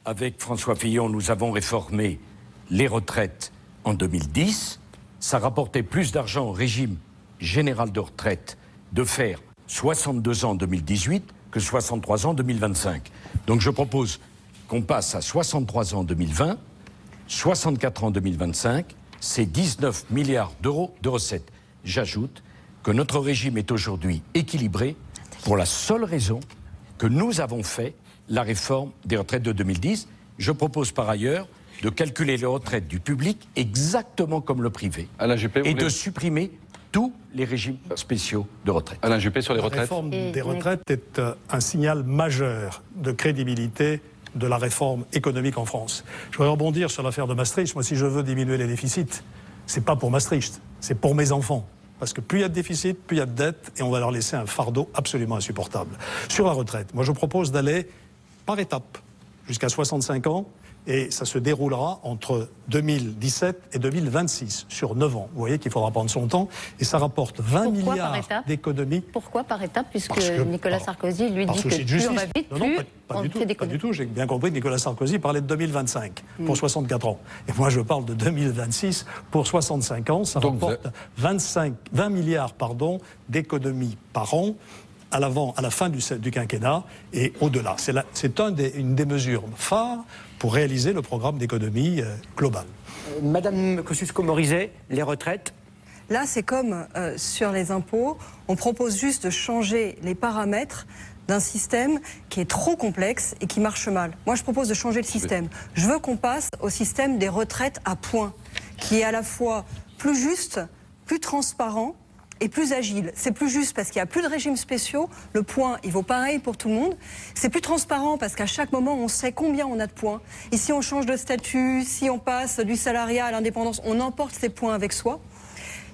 avec François Fillon, nous avons réformé les retraites en 2010. Ça rapportait plus d'argent au régime général de retraite de faire 62 ans en 2018 que 63 ans en 2025. Donc je propose qu'on passe à 63 ans en 2020, 64 ans en 2025, c'est 19 milliards d'euros de recettes. J'ajoute que notre régime est aujourd'hui équilibré pour la seule raison que nous avons fait la réforme des retraites de 2010. Je propose par ailleurs de calculer les retraites du public exactement comme le privé Alain Juppé, et de supprimer tous les régimes spéciaux de retraite. Alain Juppé sur les retraites. La réforme des retraites est un signal majeur de crédibilité de la réforme économique en France. Je voudrais rebondir sur l'affaire de Maastricht. Moi, si je veux diminuer les déficits, c'est pas pour Maastricht, c'est pour mes enfants. Parce que plus il y a de déficit, plus il y a de dettes, et on va leur laisser un fardeau absolument insupportable. Sur la retraite, moi je propose d'aller par étapes jusqu'à 65 ans, et ça se déroulera entre 2017 et 2026, sur 9 ans. Vous voyez qu'il faudra prendre son temps, et ça rapporte 20 milliards d'économies. Pourquoi par étapes? Puisque Nicolas Sarkozy lui dit que plus on va vite, plus on fait des pas du tout. J'ai bien compris que Nicolas Sarkozy parlait de 2025 pour 64 ans. Et moi, je parle de 2026 pour 65 ans. Ça rapporte 20 milliards d'économies par an à la fin du quinquennat et au-delà. C'est une des mesures phares pour réaliser le programme d'économie global. Madame Kosciusko-Morizet, les retraites. Là, c'est comme sur les impôts, on propose juste de changer les paramètres d'un système qui est trop complexe et qui marche mal. Moi, je propose de changer le système. Je veux qu'on passe au système des retraites à points, qui est à la fois plus juste, plus transparent et plus agile. C'est plus juste parce qu'il n'y a plus de régimes spéciaux, le point il vaut pareil pour tout le monde. C'est plus transparent parce qu'à chaque moment on sait combien on a de points. Et si on change de statut, si on passe du salariat à l'indépendance, on emporte ces points avec soi.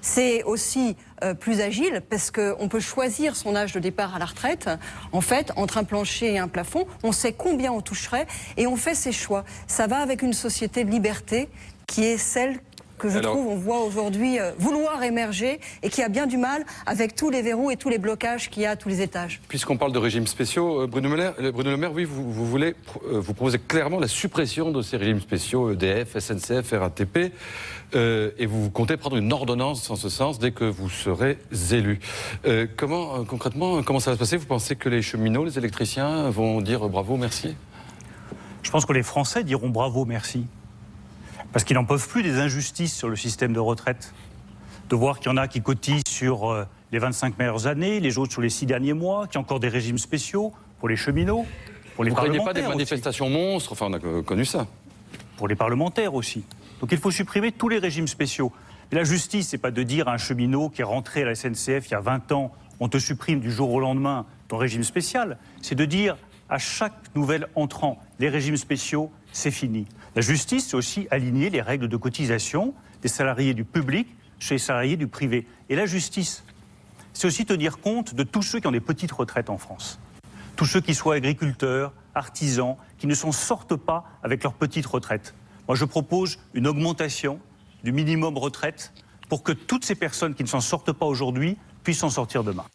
C'est aussi plus agile parce qu'on peut choisir son âge de départ à la retraite. En fait, entre un plancher et un plafond, on sait combien on toucherait et on fait ses choix. Ça va avec une société de liberté qui est celle que je trouve on voit aujourd'hui vouloir émerger et qui a bien du mal avec tous les verrous et tous les blocages qu'il y a à tous les étages. Puisqu'on parle de régimes spéciaux, Bruno Le Maire, oui, vous proposez clairement la suppression de ces régimes spéciaux, EDF, SNCF, RATP, et vous comptez prendre une ordonnance en ce sens dès que vous serez élu. Concrètement, comment ça va se passer? Vous pensez que les cheminots, les électriciens vont dire bravo, merci? Je pense que les Français diront bravo, merci. Parce qu'ils n'en peuvent plus des injustices sur le système de retraite. De voir qu'il y en a qui cotisent sur les 25 meilleures années, les autres sur les 6 derniers mois, qu'il y a encore des régimes spéciaux pour les cheminots, pour les parlementaires. Vous ne craignez pas des manifestations monstres? Enfin, on a connu ça. Pour les parlementaires aussi. Donc il faut supprimer tous les régimes spéciaux. Et la justice, c'est pas de dire à un cheminot qui est rentré à la SNCF il y a 20 ans, on te supprime du jour au lendemain ton régime spécial. C'est de dire à chaque nouvel entrant, les régimes spéciaux, c'est fini. La justice, c'est aussi aligner les règles de cotisation des salariés du public chez les salariés du privé. Et la justice, c'est aussi tenir compte de tous ceux qui ont des petites retraites en France. Tous ceux qui soient agriculteurs, artisans, qui ne s'en sortent pas avec leur petite retraite. Moi, je propose une augmentation du minimum retraite pour que toutes ces personnes qui ne s'en sortent pas aujourd'hui puissent s'en sortir demain.